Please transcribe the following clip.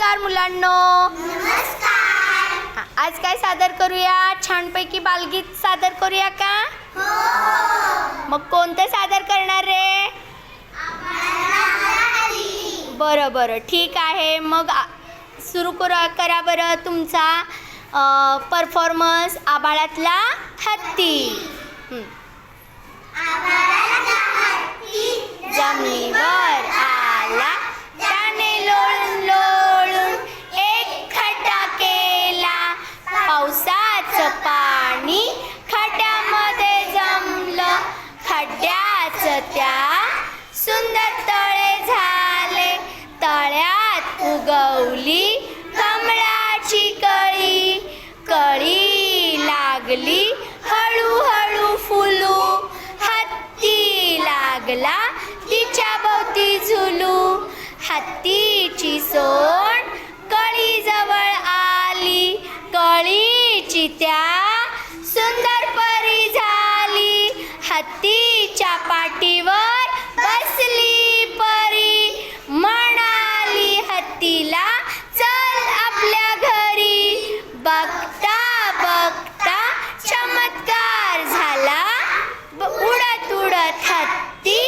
नमस्कार मुलांनो. नमस्कार. आज काय सादर करूया? छानपैकी बालगीत सादर करूया का? हो. मग कोणतं सादर करणार रे? बरं बरं ठीक आहे. मग सुरू करा बरं तुमचा परफॉर्मन्स. आभाळातला हत्ती. जमिनीवर आला, त्याने लोळून लोळून एक खड्डा केला. पावसाचं पाणी खड्ड्यामध्ये जमलं, खड्ड्याचं त्या सुंदर तळे झाले. तळ्यात उगवली कमळाची कळी, कळी लागली हळूहळू फुलू. हत्ती लागला तिच्या भोवती झुलू. हत्तीची सोंड कळीजवळ आली, कळीची त्या सुंदर परी झाली. हत्तीच्या पाठीवर बसली परी, म्हणाली हत्तीला चल आपल्या घरी. बघता बघता चमत्कार झाला, उडत उडत हत्ती